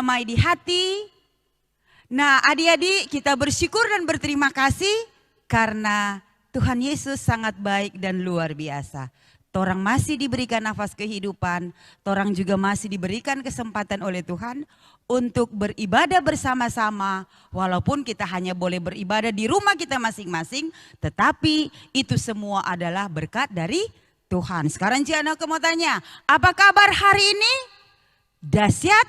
damai di hati. Nah, adik-adik, kita bersyukur dan berterima kasih karena Tuhan Yesus sangat baik dan luar biasa. Torang masih diberikan nafas kehidupan, torang juga masih diberikan kesempatan oleh Tuhan untuk beribadah bersama-sama. Walaupun kita hanya boleh beribadah di rumah kita masing-masing, tetapi itu semua adalah berkat dari Tuhan. Sekarang Ciano mau tanya, apa kabar hari ini? Dahsyat,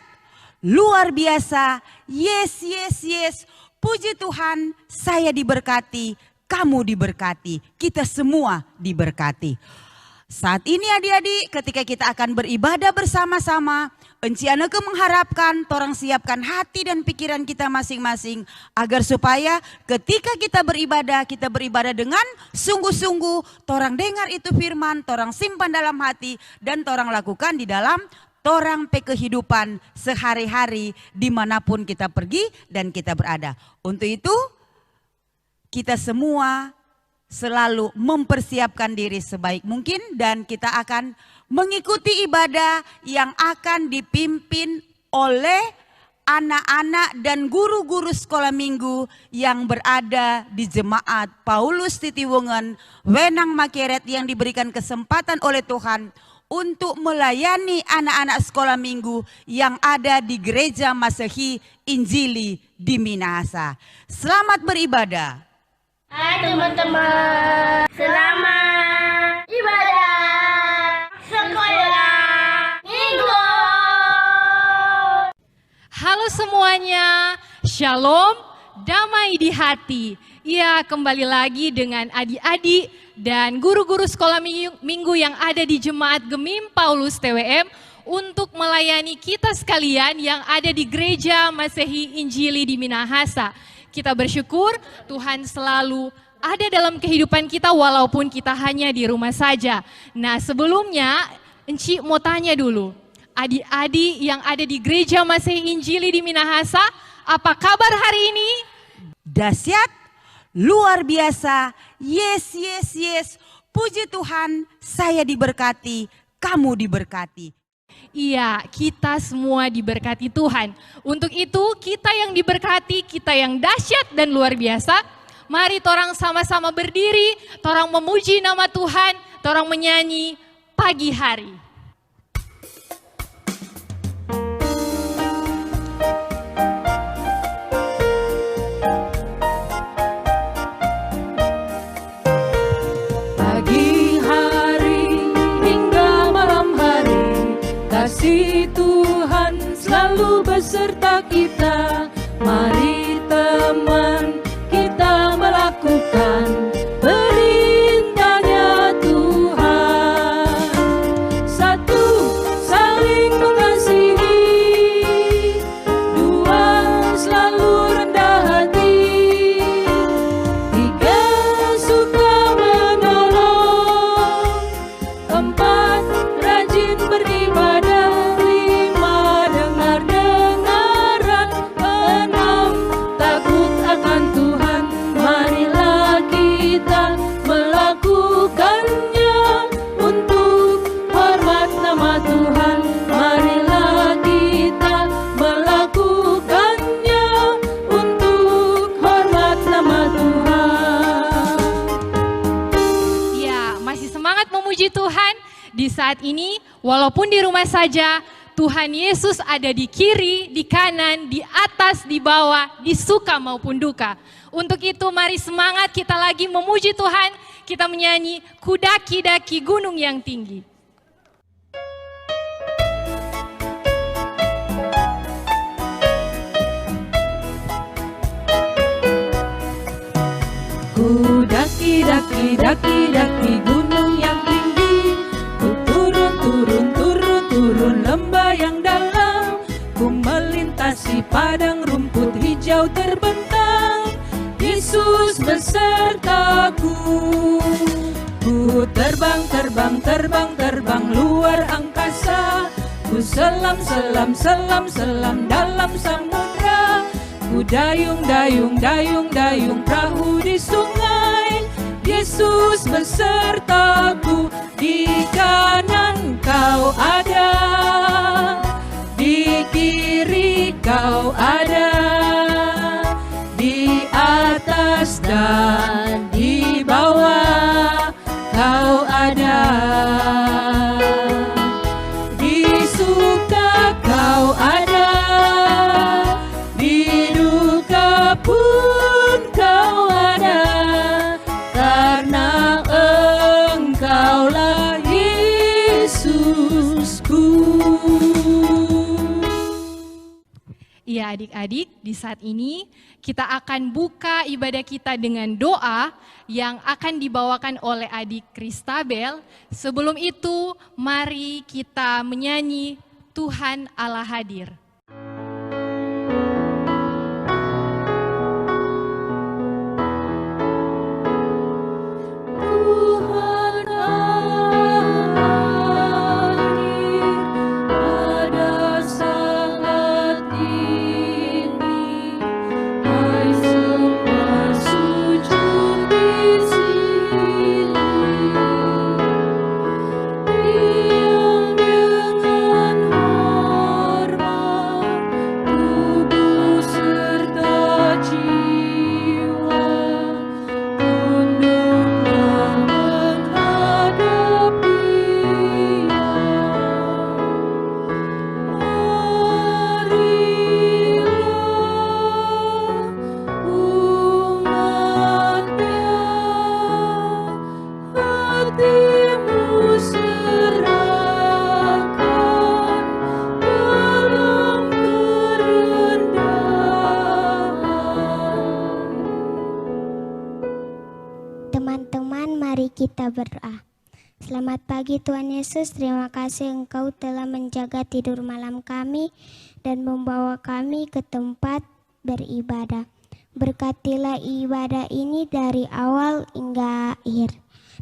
luar biasa, yes, yes, yes. Puji Tuhan, saya diberkati, kamu diberkati, kita semua diberkati. Saat ini adik-adik, ketika kita akan beribadah bersama-sama, Enci Aneke mengharapkan torang siapkan hati dan pikiran kita masing-masing agar supaya ketika kita beribadah dengan sungguh-sungguh, torang dengar itu firman, torang simpan dalam hati dan torang lakukan di dalam torang kehidupan sehari-hari dimanapun kita pergi dan kita berada. Untuk itu kita semua selalu mempersiapkan diri sebaik mungkin dan kita akan mengikuti ibadah yang akan dipimpin oleh anak-anak dan guru-guru sekolah minggu yang berada di jemaat Paulus Titiwungan, Wenang Makeret yang diberikan kesempatan oleh Tuhan untuk melayani anak-anak sekolah minggu yang ada di Gereja Masehi Injili di Minahasa. Selamat beribadah. Hai teman-teman, selamat ibadah sekolah minggu. Halo semuanya, shalom, damai di hati. Ya, kembali lagi dengan adik-adik dan guru-guru sekolah minggu yang ada di Jemaat Gemim Paulus TWM untuk melayani kita sekalian yang ada di Gereja Masehi Injili di Minahasa. Kita bersyukur Tuhan selalu ada dalam kehidupan kita walaupun kita hanya di rumah saja. Nah, sebelumnya Enci mau tanya dulu, adik-adik yang ada di Gereja Masehi Injili di Minahasa, apa kabar hari ini? Dahsyat, luar biasa, yes, yes, yes. Puji Tuhan, saya diberkati, kamu diberkati. Iya, kita semua diberkati Tuhan. Untuk itu, kita yang diberkati, kita yang dahsyat dan luar biasa. Mari torang sama-sama berdiri, torang memuji nama Tuhan, torang menyanyi pagi hari. Kasih Tuhan selalu beserta kita. Mari teman kita melakukan perintahnya Tuhan. Satu, saling mengasihi. Dua, selalu rendah hati. Tiga, suka menolong. Empat, rajin beribadah. Tuhan, di saat ini walaupun di rumah saja, Tuhan Yesus ada di kiri, di kanan, di atas, di bawah, di suka maupun duka. Untuk itu mari semangat kita lagi memuji Tuhan, kita menyanyi Kudaki-daki gunung yang tinggi. Kudaki-daki gunung yang tinggi, ku turun lembah yang dalam, ku melintasi padang rumput hijau terbentang. Yesus besertaku, ku terbang luar angkasa, ku selam dalam samudra, ku dayung perahu di sungai. Yesus besertaku, di kanan kau ada, di kiri kau adik-adik, di saat ini kita akan buka ibadah kita dengan doa yang akan dibawakan oleh adik Kristabel. Sebelum itu, mari kita menyanyi Tuhan Allah hadir. Tuhan hadir pada saat ini, hai semua sujud di sini, diam dengan hormat, tubuh serta jiwa, tunduklah menghadap Dia. Marilah umatnya, hatimu serahkan dalam kerendahan. Teman-teman, mari kita berdoa. Selamat pagi Tuhan Yesus, terima kasih Engkau telah menjaga tidur malam kami dan membawa kami ke tempat beribadah. Berkatilah ibadah ini dari awal hingga akhir.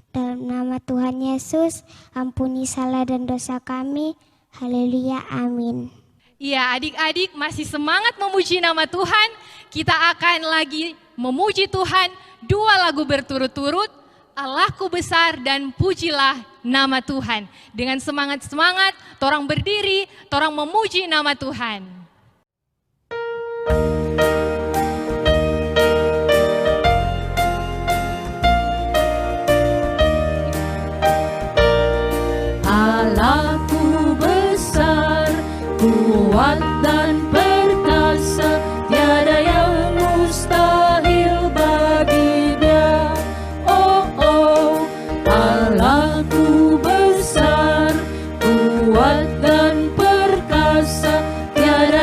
Dalam nama Tuhan Yesus, ampuni salah dan dosa kami. Haleluya, amin. Ya, adik-adik masih semangat memuji nama Tuhan. Kita akan lagi memuji Tuhan 2 lagu berturut-turut. Allahku besar dan pujilah nama Tuhan. Dengan semangat-semangat, torang berdiri, torang memuji nama Tuhan. Allahku besar, kuat dan perkasa, tiada yang mustahil baginya. Oh, oh, Allahku besar, kuat dan perkasa, tiada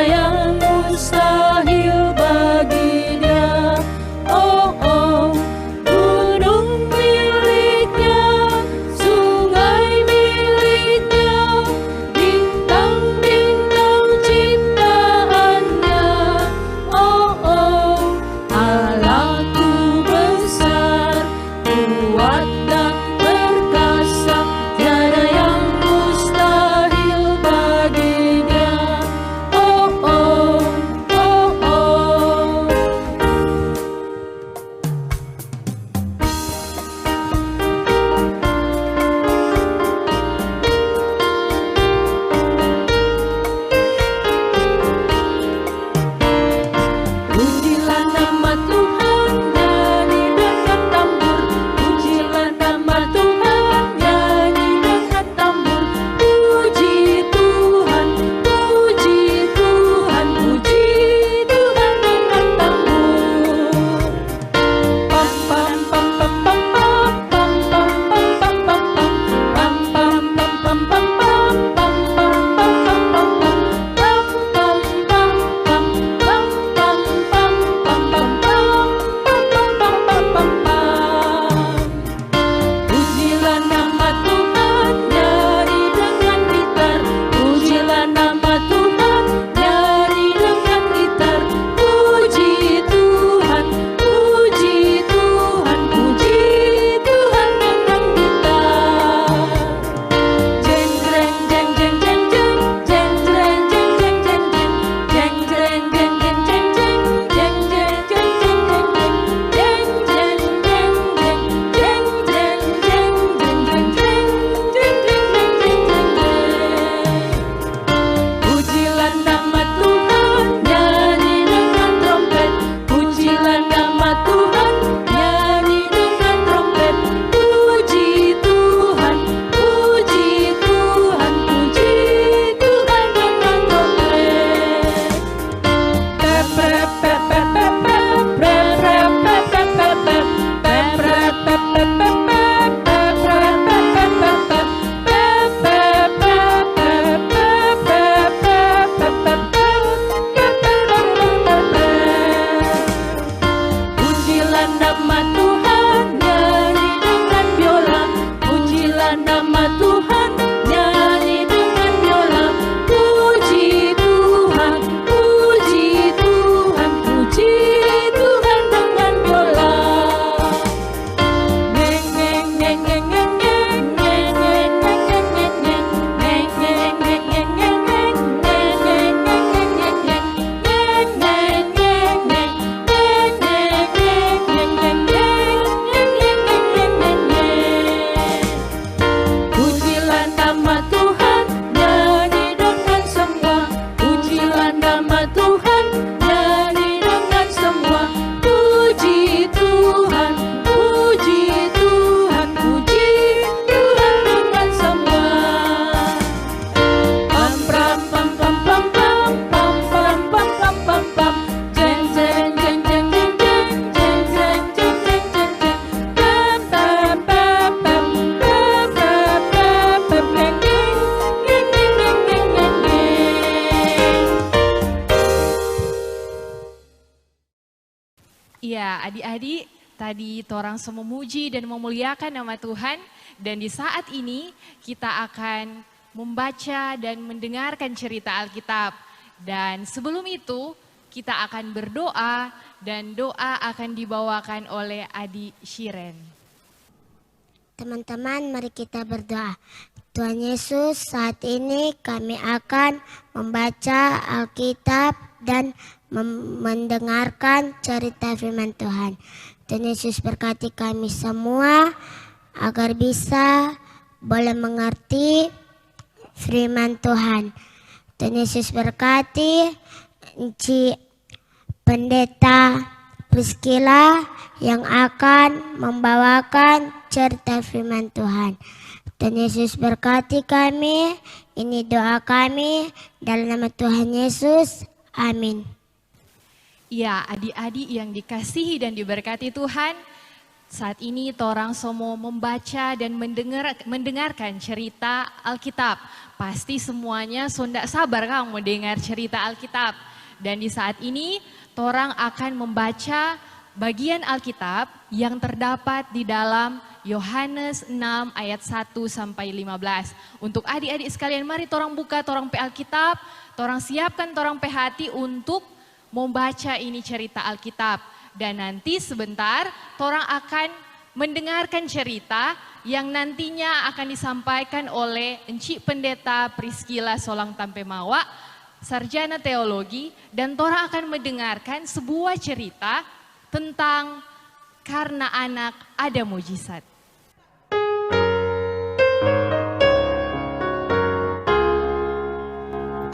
Ya, adik-adik, tadi torang semua memuji dan memuliakan nama Tuhan. Dan di saat ini kita akan membaca dan mendengarkan cerita Alkitab. Dan sebelum itu kita akan berdoa dan doa akan dibawakan oleh Adik Shiren. Teman-teman, mari kita berdoa. Tuhan Yesus, saat ini kami akan membaca Alkitab dan mendengarkan cerita firman Tuhan. Tuhan Yesus berkati kami semua agar bisa boleh mengerti firman Tuhan. Tuhan Yesus berkati Enci Pendeta Priscilla yang akan membawakan cerita firman Tuhan. Tuhan Yesus berkati kami, ini doa kami dalam nama Tuhan Yesus, amin. Ya, adik-adik yang dikasihi dan diberkati Tuhan, saat ini torang semua membaca dan mendengarkan cerita Alkitab. Pasti semuanya sondak sabar kan mau dengar cerita Alkitab. Dan di saat ini torang akan membaca bagian Alkitab yang terdapat di dalam Yohanes 6 ayat 1 sampai 15. Untuk adik-adik sekalian, mari torang buka torang pe Alkitab, torang siapkan torang pe hati untuk membaca ini cerita Alkitab. Dan nanti sebentar torang akan mendengarkan cerita yang nantinya akan disampaikan oleh Enci Pendeta Priscilla Solang Tampemawa, sarjana teologi, dan torang akan mendengarkan sebuah cerita tentang karena anak ada mujizat.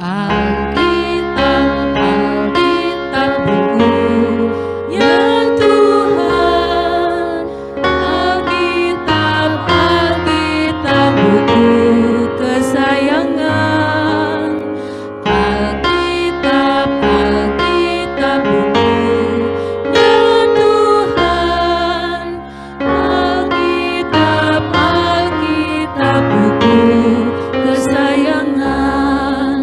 Alkitab, Alkitab bukunya Tuhan. Alkitab, Alkitab buku kesayangan. Alkitab, Alkitab bukunya Tuhan. Alkitab, Alkitab buku kesayangan.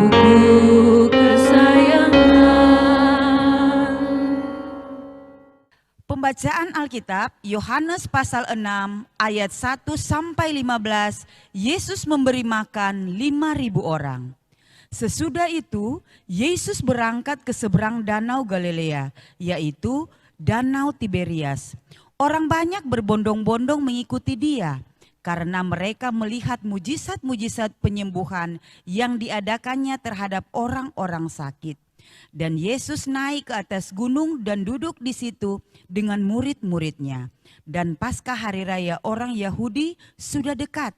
Buku kesayangan. Pembacaan Alkitab Yohanes pasal 6 ayat 1 sampai 15, Yesus memberi makan 5.000 orang. Sesudah itu Yesus berangkat ke seberang danau Galilea, yaitu danau Tiberias. Orang banyak berbondong-bondong mengikuti dia karena mereka melihat mujizat-mujizat penyembuhan yang diadakannya terhadap orang-orang sakit. Dan Yesus naik ke atas gunung dan duduk di situ dengan murid-muridnya. Dan Paskah hari raya orang Yahudi sudah dekat.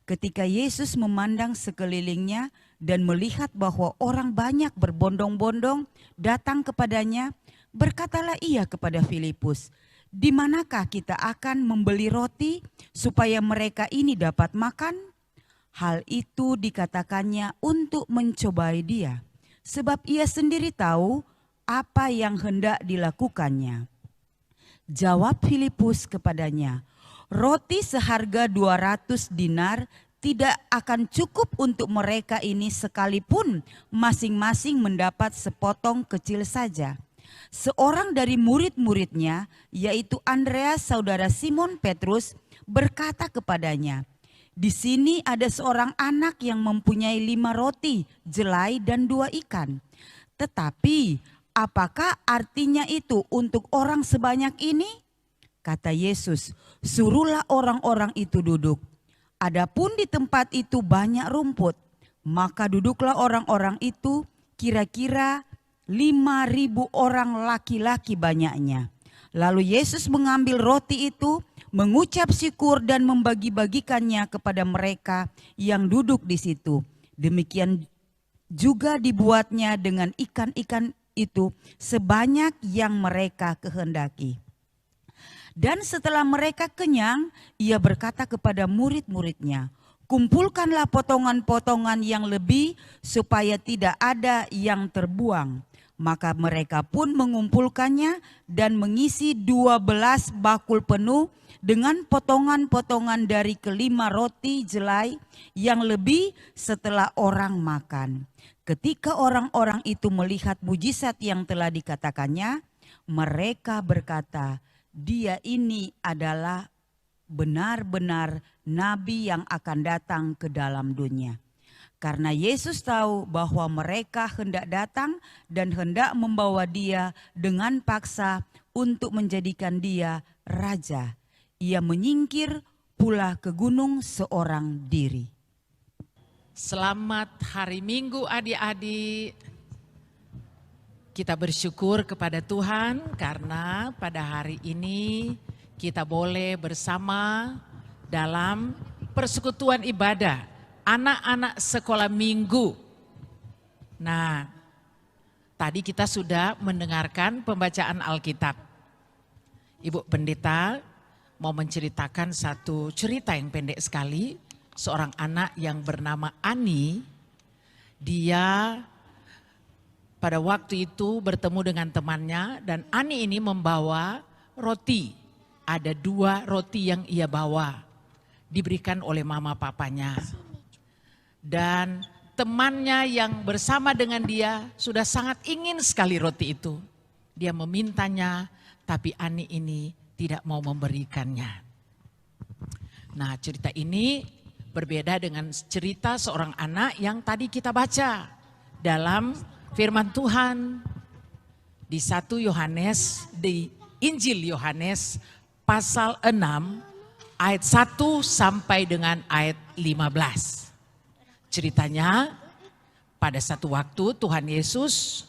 Ketika Yesus memandang sekelilingnya dan melihat bahwa orang banyak berbondong-bondong datang kepadanya, berkatalah ia kepada Filipus, "Di manakah kita akan membeli roti supaya mereka ini dapat makan?" Hal itu dikatakannya untuk mencobai dia, sebab ia sendiri tahu apa yang hendak dilakukannya. Jawab Filipus kepadanya, "Roti seharga 200 dinar tidak akan cukup untuk mereka ini sekalipun masing-masing mendapat sepotong kecil saja." Seorang dari murid-muridnya, yaitu Andreas saudara Simon Petrus, berkata kepadanya, "Di sini ada seorang anak yang mempunyai 5 roti, jelai dan 2 ikan. Tetapi apakah artinya itu untuk orang sebanyak ini?" Kata Yesus, "Suruhlah orang-orang itu duduk." Adapun di tempat itu banyak rumput, maka duduklah orang-orang itu, kira-kira 5.000 orang laki-laki banyaknya. Lalu Yesus mengambil roti itu, mengucap syukur dan membagi-bagikannya kepada mereka yang duduk di situ. Demikian juga dibuatnya dengan ikan-ikan itu sebanyak yang mereka kehendaki. Dan setelah mereka kenyang, ia berkata kepada murid-muridnya, "Kumpulkanlah potongan-potongan yang lebih supaya tidak ada yang terbuang." Maka mereka pun mengumpulkannya dan mengisi 12 bakul penuh dengan potongan-potongan dari kelima roti jelai yang lebih setelah orang makan. Ketika orang-orang itu melihat mujizat yang telah dikatakannya, Mereka berkata, dia ini adalah benar-benar nabi yang akan datang ke dalam dunia. Karena Yesus tahu bahwa mereka hendak datang dan hendak membawa dia dengan paksa untuk menjadikan dia raja. Ia menyingkir pula ke gunung seorang diri. Selamat hari Minggu adik-adik. Kita bersyukur kepada Tuhan karena pada hari ini kita boleh bersama dalam persekutuan ibadah anak-anak sekolah minggu. Nah, tadi kita sudah mendengarkan pembacaan Alkitab. Ibu Pendeta mau menceritakan satu cerita yang pendek sekali. Seorang anak yang bernama Ani, dia pada waktu itu bertemu dengan temannya dan Ani ini membawa roti. Ada 2 roti yang ia bawa, diberikan oleh mama papanya. Dan temannya yang bersama dengan dia sudah sangat ingin sekali roti itu. Dia memintanya, tapi Ani ini tidak mau memberikannya. Nah, cerita ini berbeda dengan cerita seorang anak yang tadi kita baca dalam firman Tuhan di 1 Yohanes, di Injil Yohanes pasal 6 ayat 1 sampai dengan ayat 15. Ceritanya pada satu waktu Tuhan Yesus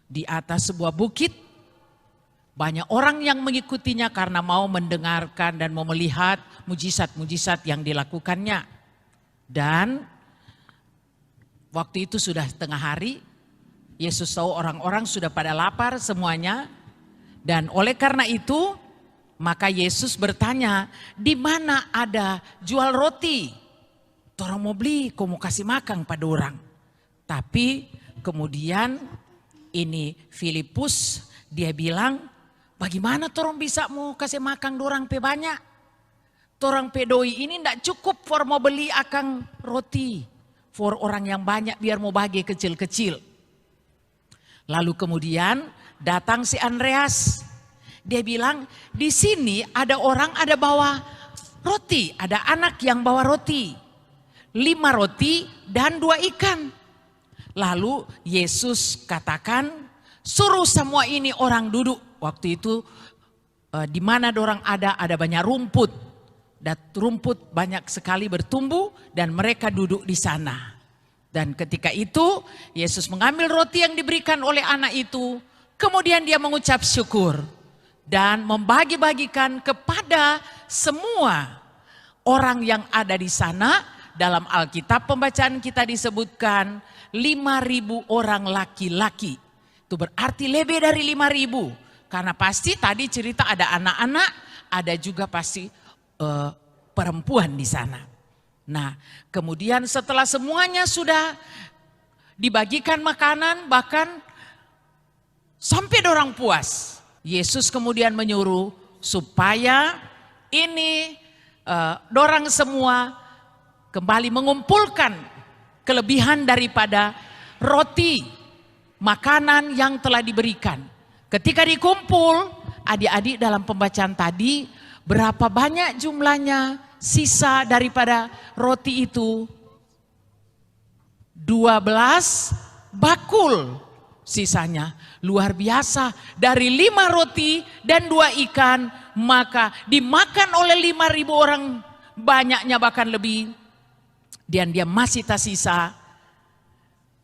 di atas sebuah bukit, banyak orang yang mengikutinya karena mau mendengarkan dan mau melihat mujizat-mujizat yang dilakukannya. Dan waktu itu sudah tengah hari, Yesus tahu orang-orang sudah pada lapar semuanya. Dan oleh karena itu, maka Yesus bertanya, di mana ada jual roti? Orang mau beli, kau mau kasih makan pada orang. Tapi kemudian ini Filipus, dia bilang, bagaimana torang bisa mau kasih makan dorang pe banyak? Torang pe doi ini ndak cukup for mau beli akang roti. For orang yang banyak biar mau bagi kecil-kecil. Lalu kemudian datang si Andreas. Dia bilang, di sini ada orang ada bawa roti. Ada anak yang bawa roti. 5 roti dan 2 ikan. Lalu Yesus katakan, suruh semua ini orang duduk. Waktu itu di mana dorang ada banyak rumput. Dan rumput banyak sekali bertumbuh dan mereka duduk di sana. Dan ketika itu Yesus mengambil roti yang diberikan oleh anak itu. Kemudian dia mengucap syukur. Dan membagi-bagikan kepada semua orang yang ada di sana. Dalam Alkitab pembacaan kita disebutkan 5.000 orang laki-laki. Itu berarti lebih dari 5.000. Karena pasti tadi cerita ada anak-anak, ada juga pasti perempuan di sana. Nah, kemudian setelah semuanya sudah dibagikan makanan, bahkan sampai dorang puas. Yesus kemudian menyuruh supaya ini dorang semua kembali mengumpulkan kelebihan daripada roti, makanan yang telah diberikan. Ketika dikumpul, adik-adik dalam pembacaan tadi, berapa banyak jumlahnya sisa daripada roti itu? 12 bakul sisanya. Luar biasa, dari 5 roti dan 2 ikan, maka dimakan oleh 5.000 orang, banyaknya bahkan lebih. Dan dia masih tersisa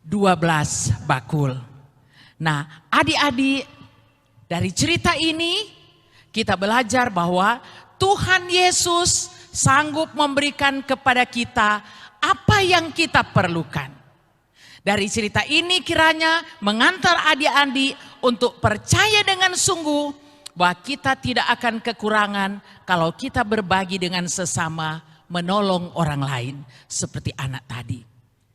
12 bakul. Nah, adik-adik, dari cerita ini kita belajar bahwa Tuhan Yesus sanggup memberikan kepada kita apa yang kita perlukan. Dari cerita ini kiranya mengantar adik-adik untuk percaya dengan sungguh bahwa kita tidak akan kekurangan kalau kita berbagi dengan sesama, menolong orang lain seperti anak tadi.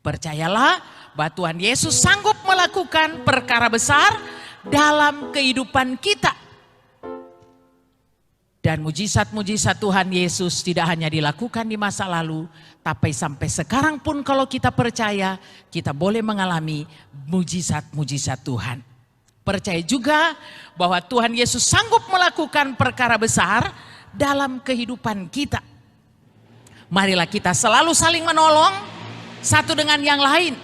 Percayalah bahwa Tuhan Yesus sanggup melakukan perkara besar dalam kehidupan kita. Dan mujizat-mujizat Tuhan Yesus tidak hanya dilakukan di masa lalu, tapi sampai sekarang pun kalau kita percaya, kita boleh mengalami mujizat-mujizat Tuhan. Percaya juga bahwa Tuhan Yesus sanggup melakukan perkara besar dalam kehidupan kita. Marilah kita selalu saling menolong satu dengan yang lain.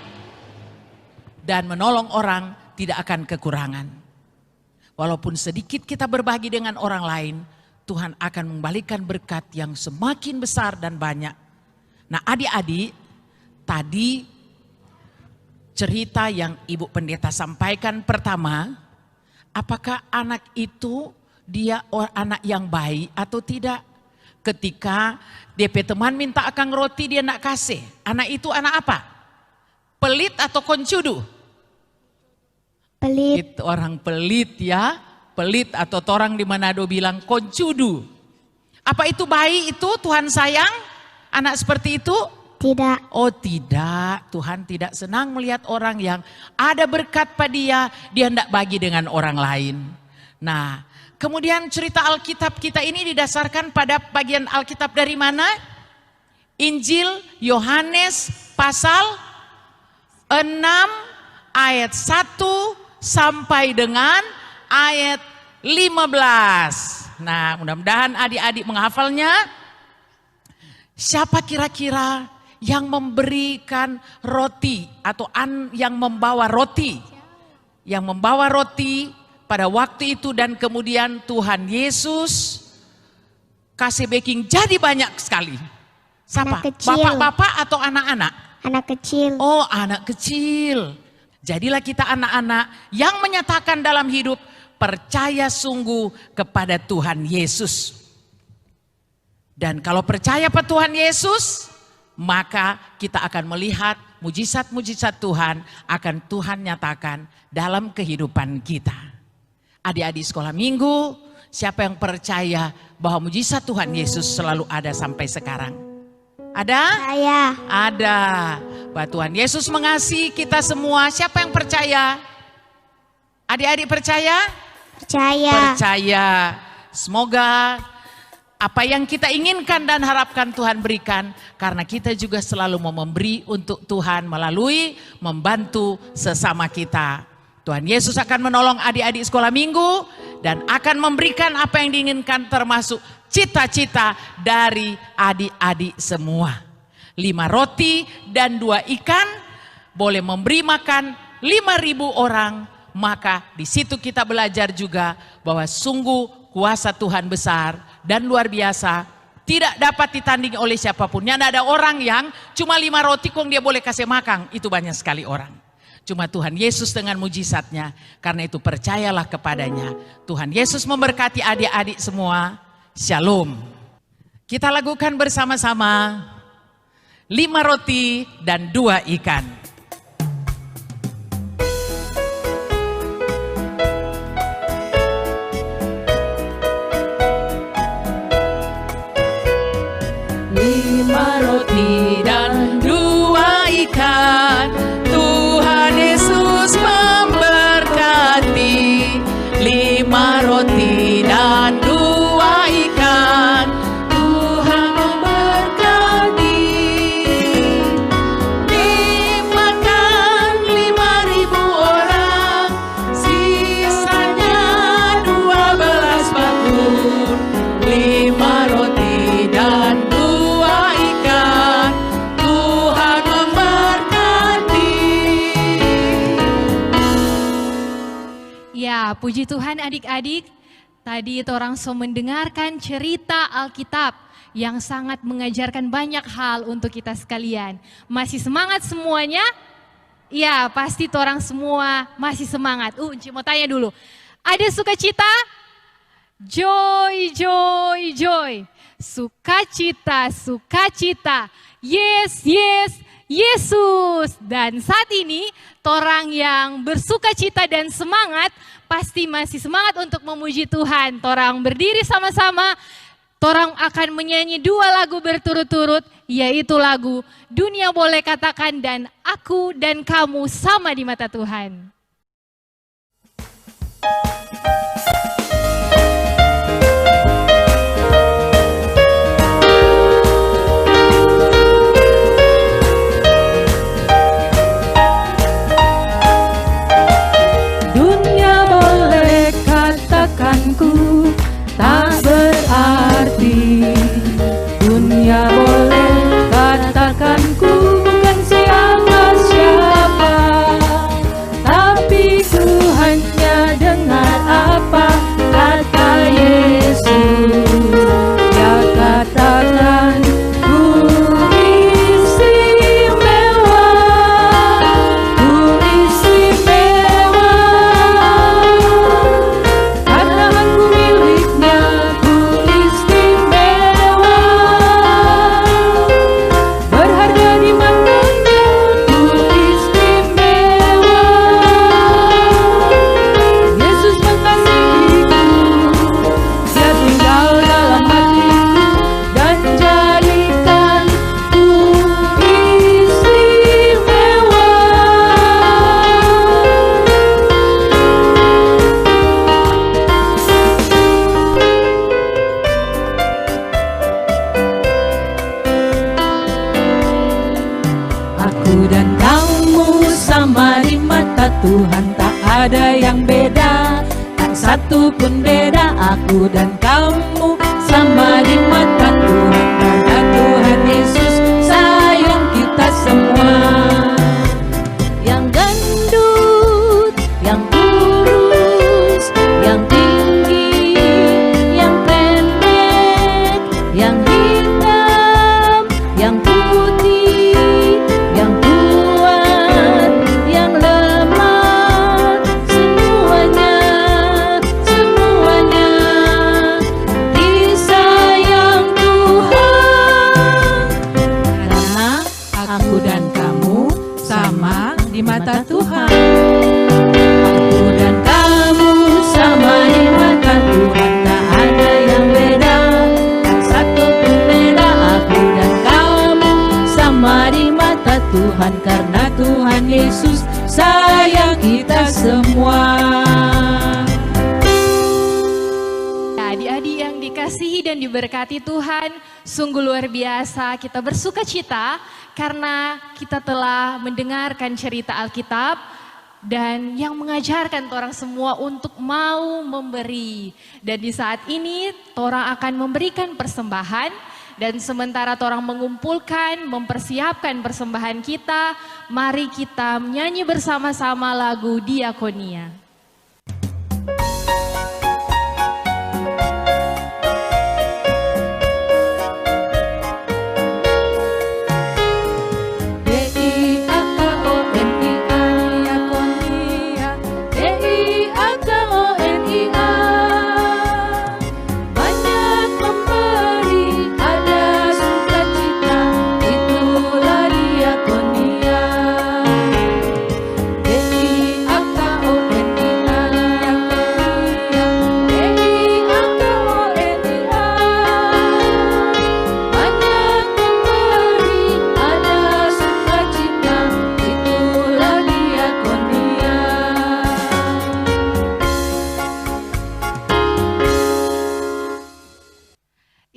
Dan menolong orang tidak akan kekurangan. Walaupun sedikit kita berbagi dengan orang lain, Tuhan akan membalikan berkat yang semakin besar dan banyak. Nah, adik-adik, tadi cerita yang Ibu Pendeta sampaikan pertama, apakah anak itu dia anak yang baik atau tidak? Ketika DP teman minta akang roti dia nak kasih, anak itu anak apa? Pelit atau koncudu? Pelit. Itu orang pelit ya, pelit atau orang di Manado bilang koncudu. Apa itu baik itu Tuhan sayang anak seperti itu? Tidak. Oh tidak, Tuhan tidak senang melihat orang yang ada berkat pada dia hendak bagi dengan orang lain. Nah, kemudian cerita Alkitab kita ini didasarkan pada bagian Alkitab dari mana? Injil Yohanes pasal 6 ayat 1 sampai dengan ayat 15. Nah, mudah-mudahan adik-adik menghafalnya. Siapa kira-kira yang memberikan roti atau yang membawa roti? Yang membawa roti pada waktu itu dan kemudian Tuhan Yesus kasih baking jadi banyak sekali. Siapa? Anak kecil. Bapak-bapak atau anak-anak? Anak kecil. Oh, anak kecil. Jadilah kita anak-anak yang menyatakan dalam hidup percaya sungguh kepada Tuhan Yesus. Dan kalau percaya pada Tuhan Yesus, maka kita akan melihat mujizat-mujizat Tuhan akan Tuhan nyatakan dalam kehidupan kita. Adik-adik sekolah minggu, siapa yang percaya bahwa mujizat Tuhan Yesus selalu ada sampai sekarang? Ada? Saya. Ada. Bahwa Tuhan Yesus mengasihi kita semua. Siapa yang percaya? Adik-adik percaya? Percaya. Percaya. Semoga apa yang kita inginkan dan harapkan Tuhan berikan. Karena kita juga selalu mau memberi untuk Tuhan melalui membantu sesama kita. Tuhan Yesus akan menolong adik-adik sekolah minggu. Dan akan memberikan apa yang diinginkan termasuk cita-cita dari adik-adik semua. 5 roti dan 2 ikan boleh memberi makan 5.000 orang. Maka di situ kita belajar juga bahwa sungguh kuasa Tuhan besar dan luar biasa. Tidak dapat ditandingi oleh siapapun. Yang ada orang yang cuma 5 roti kok dia boleh kasih makan. Itu banyak sekali orang. Cuma Tuhan Yesus dengan mujizatnya. Karena itu percayalah kepadanya. Tuhan Yesus memberkati adik-adik semua. Shalom. Kita lakukan bersama-sama 5 roti dan 2 ikan. Roti dan 2 ikan, Tuhan Yesus memberkati. 5 roti dan 2 ikan, Tuhan memberkati. Dimakan 5.000 orang, sisanya 12 batu. 5 roti dan 2 ikan, Tuhan memberkati. Ya, puji Tuhan adik-adik. Tadi itu orang so mendengarkan cerita Alkitab yang sangat mengajarkan banyak hal untuk kita sekalian. Masih semangat semuanya? Ya, pasti orang semua masih semangat. Unci mau tanya dulu. Ada sukacita? Joy, joy, joy. Sukacita, sukacita. Yes, yes, Yesus. Dan saat ini, torang yang bersukacita dan semangat, pasti masih semangat untuk memuji Tuhan. Torang berdiri sama-sama, torang akan menyanyi 2 lagu berturut-turut, yaitu lagu Dunia Boleh Katakan dan Aku dan Kamu Sama di Mata Tuhan. Dunia Tuhan, tak ada yang beda, tak satu pun beda. Aku dan kamu sama di mata Tuhan, karena Tuhan Yesus sayang kita semua. Yang gendut, yang kurus, yang tinggi, yang pendek, yang hitam, yang putih, yang kuat, yang lemah, semuanya, semuanya disayang Tuhan. Karena aku dan kamu sama di mata Tuhan. Aku dan kamu sama di mata Tuhan, tak ada yang beda, tak satu pun beda. Aku dan kamu sama di mata Tuhan, karena Tuhan Yesus sayang kita semua. Adik-adik yang dikasihi dan diberkati Tuhan, sungguh luar biasa kita bersuka cita karena kita telah mendengarkan cerita Alkitab dan yang mengajarkan orang semua untuk mau memberi. Dan di saat ini orang akan memberikan persembahan, dan sementara orang mengumpulkan, mempersiapkan persembahan kita, mari kita menyanyi bersama-sama lagu Diakonia.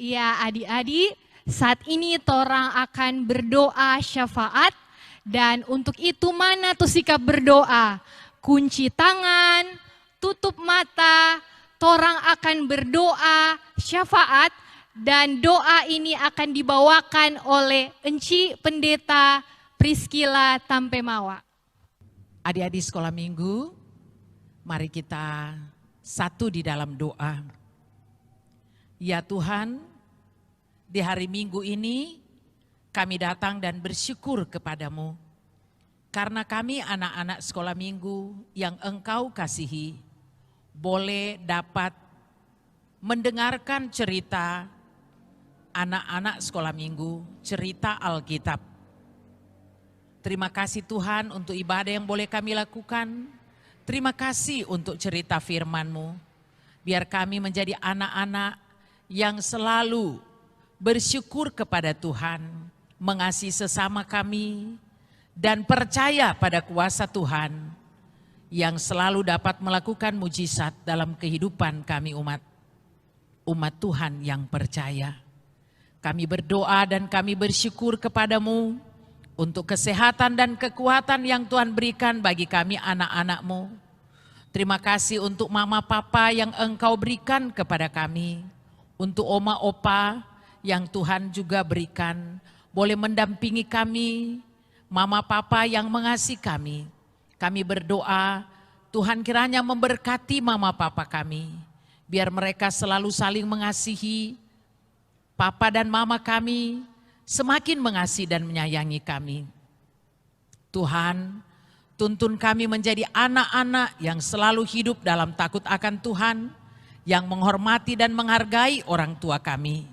Ya adik-adik, saat ini torang akan berdoa syafaat, dan untuk itu mana tuh sikap berdoa? Kunci tangan, tutup mata, torang akan berdoa syafaat, dan doa ini akan dibawakan oleh Enci Pendeta Priscilla Tampemawa. Adik-adik sekolah minggu, mari kita satu di dalam doa. Ya Tuhan, di hari Minggu ini kami datang dan bersyukur kepadamu. Karena kami anak-anak sekolah minggu yang Engkau kasihi, boleh dapat mendengarkan cerita anak-anak sekolah minggu, cerita Alkitab. Terima kasih Tuhan untuk ibadah yang boleh kami lakukan. Terima kasih untuk cerita firman-Mu. Biar kami menjadi anak-anak yang selalu bersyukur kepada Tuhan, mengasihi sesama kami, dan percaya pada kuasa Tuhan yang selalu dapat melakukan mujizat dalam kehidupan kami umat Tuhan yang percaya. Kami berdoa dan kami bersyukur kepadamu untuk kesehatan dan kekuatan yang Tuhan berikan bagi kami anak-anak-Mu. Terima kasih untuk mama papa yang Engkau berikan kepada kami, untuk oma opa yang Tuhan juga berikan, boleh mendampingi kami, mama papa yang mengasihi kami. Kami berdoa, Tuhan kiranya memberkati mama papa kami, biar mereka selalu saling mengasihi. Papa dan mama kami semakin mengasihi dan menyayangi kami. Tuhan, tuntun kami menjadi anak-anak yang selalu hidup dalam takut akan Tuhan, yang menghormati dan menghargai orang tua kami.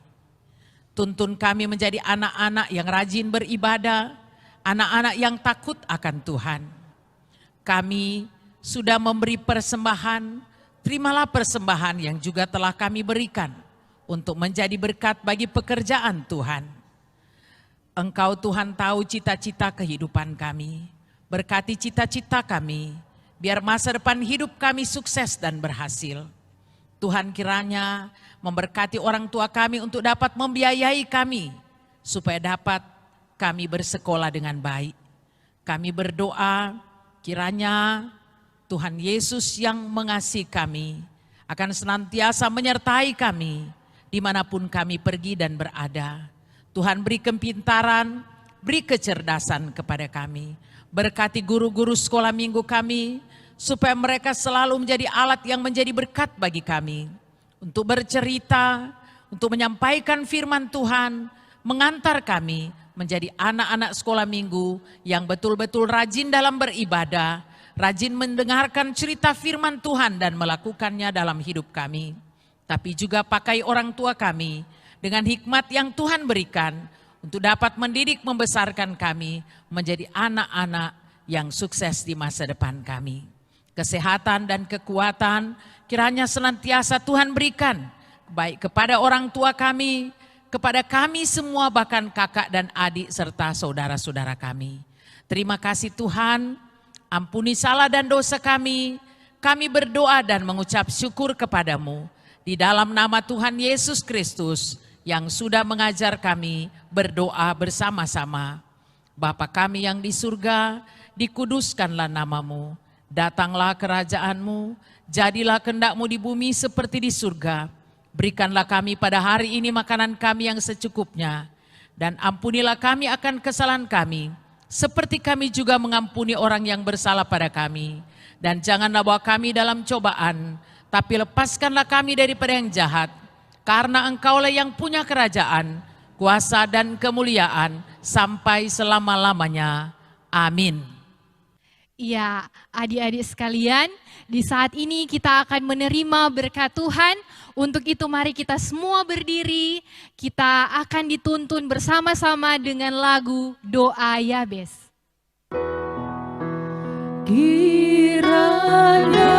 Tuntun kami menjadi anak-anak yang rajin beribadah, anak-anak yang takut akan Tuhan. Kami sudah memberi persembahan, terimalah persembahan yang juga telah kami berikan untuk menjadi berkat bagi pekerjaan Tuhan. Engkau Tuhan tahu cita-cita kehidupan kami, berkati cita-cita kami, biar masa depan hidup kami sukses dan berhasil. Tuhan kiranya memberkati orang tua kami untuk dapat membiayai kami, supaya dapat kami bersekolah dengan baik. Kami berdoa kiranya Tuhan Yesus yang mengasihi kami akan senantiasa menyertai kami dimanapun kami pergi dan berada. Tuhan beri kepintaran, beri kecerdasan kepada kami. Berkati guru-guru sekolah minggu kami, supaya mereka selalu menjadi alat yang menjadi berkat bagi kami. Untuk bercerita, untuk menyampaikan firman Tuhan, mengantar kami menjadi anak-anak sekolah minggu yang betul-betul rajin dalam beribadah, rajin mendengarkan cerita firman Tuhan dan melakukannya dalam hidup kami. Tapi juga pakai orang tua kami dengan hikmat yang Tuhan berikan untuk dapat mendidik membesarkan kami menjadi anak-anak yang sukses di masa depan kami. Kesehatan dan kekuatan kiranya senantiasa Tuhan berikan, baik kepada orang tua kami, kepada kami semua, bahkan kakak dan adik serta saudara-saudara kami. Terima kasih Tuhan, ampuni salah dan dosa kami berdoa dan mengucap syukur kepadamu. Di dalam nama Tuhan Yesus Kristus yang sudah mengajar kami berdoa bersama-sama. Bapa kami yang di surga, dikuduskanlah namamu. Datanglah kerajaanmu, jadilah kehendak-mu di bumi seperti di surga. Berikanlah kami pada hari ini makanan kami yang secukupnya. Dan ampunilah kami akan kesalahan kami, seperti kami juga mengampuni orang yang bersalah pada kami. Dan janganlah bawa kami dalam cobaan, tapi lepaskanlah kami daripada yang jahat. Karena Engkaulah yang punya kerajaan, kuasa dan kemuliaan sampai selama-lamanya. Amin. Ya, adik-adik sekalian, di saat ini kita akan menerima berkat Tuhan. Untuk itu mari kita semua berdiri, kita akan dituntun bersama-sama dengan lagu Doa Yabes. Kiranya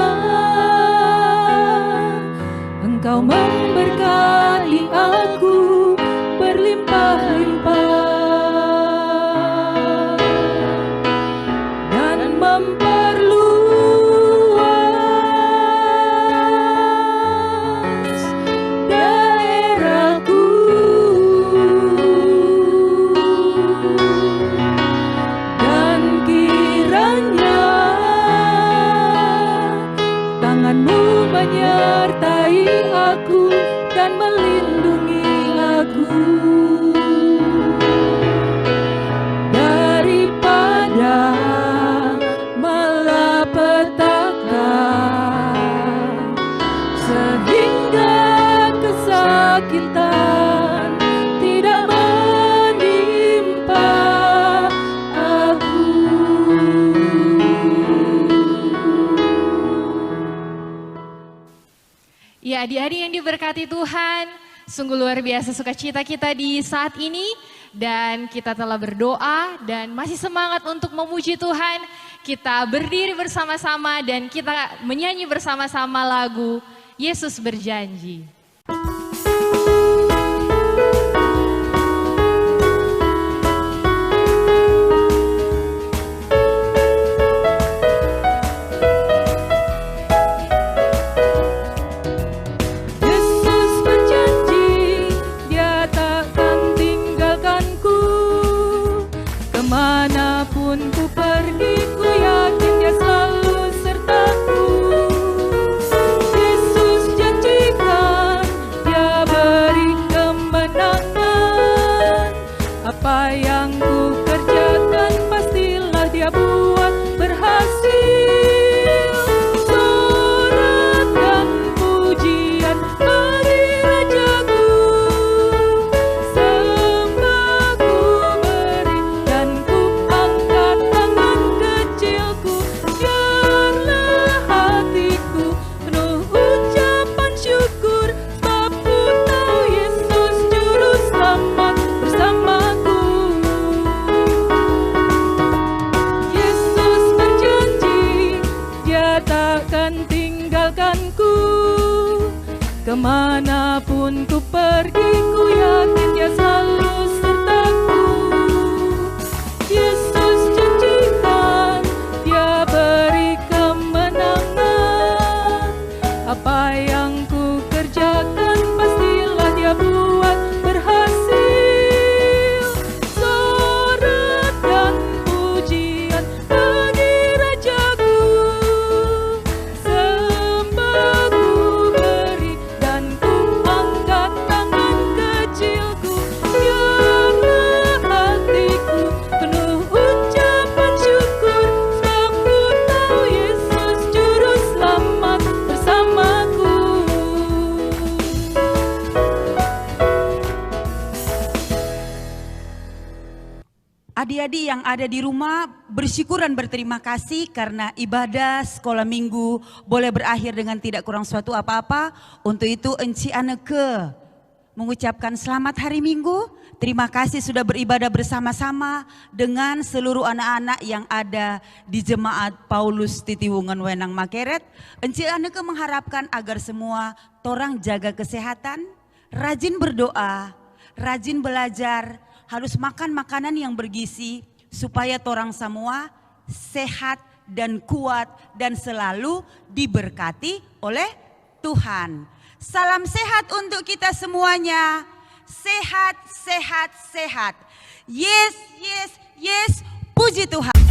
Engkau memberkati aku berlimpah-limpah dan memperluas daerahku, dan kiranya tangan-Mu menyertai aku dan melindungi aku daripada malapetaka, sehingga kesakitan tidak menimpa aku. Ya, adik-adik yang diberkati Tuhan, sungguh luar biasa sukacita kita di saat ini. Dan kita telah berdoa dan masih semangat untuk memuji Tuhan. Kita berdiri bersama-sama dan kita menyanyi bersama-sama lagu Yesus Berjanji. Yesus berjanji Dia takkan tinggalkanku, kemanapun ku pergi ku yakin Dia selalu sertaku. Yesus janjikan Dia beri kemenangan, apa yang ku kerjakan pastilah Dia buat berhasil. Sorak dan pujian bagi Rajaku, sembah ku beri dan ku angkat tangan kecilku. Biarlah hatiku penuh ucapan syukur, sebab ku tahu Yesus Juru Selamat bersamaku. Adik-adik yang ada di rumah bersyukur dan berterima kasih karena ibadah sekolah minggu boleh berakhir dengan tidak kurang suatu apa-apa. Untuk itu Enci Aneke mengucapkan selamat hari Minggu. Terima kasih sudah beribadah bersama-sama dengan seluruh anak-anak yang ada di Jemaat Paulus Titiwungan Wenang Makeret. Enci Aneke mengharapkan agar semua torang jaga kesehatan, rajin berdoa, rajin belajar, harus makan makanan yang bergizi supaya torang semua sehat dan kuat dan selalu diberkati oleh Tuhan. Salam sehat untuk kita semuanya. Sehat, sehat, sehat. Yes, yes, yes. Puji Tuhan.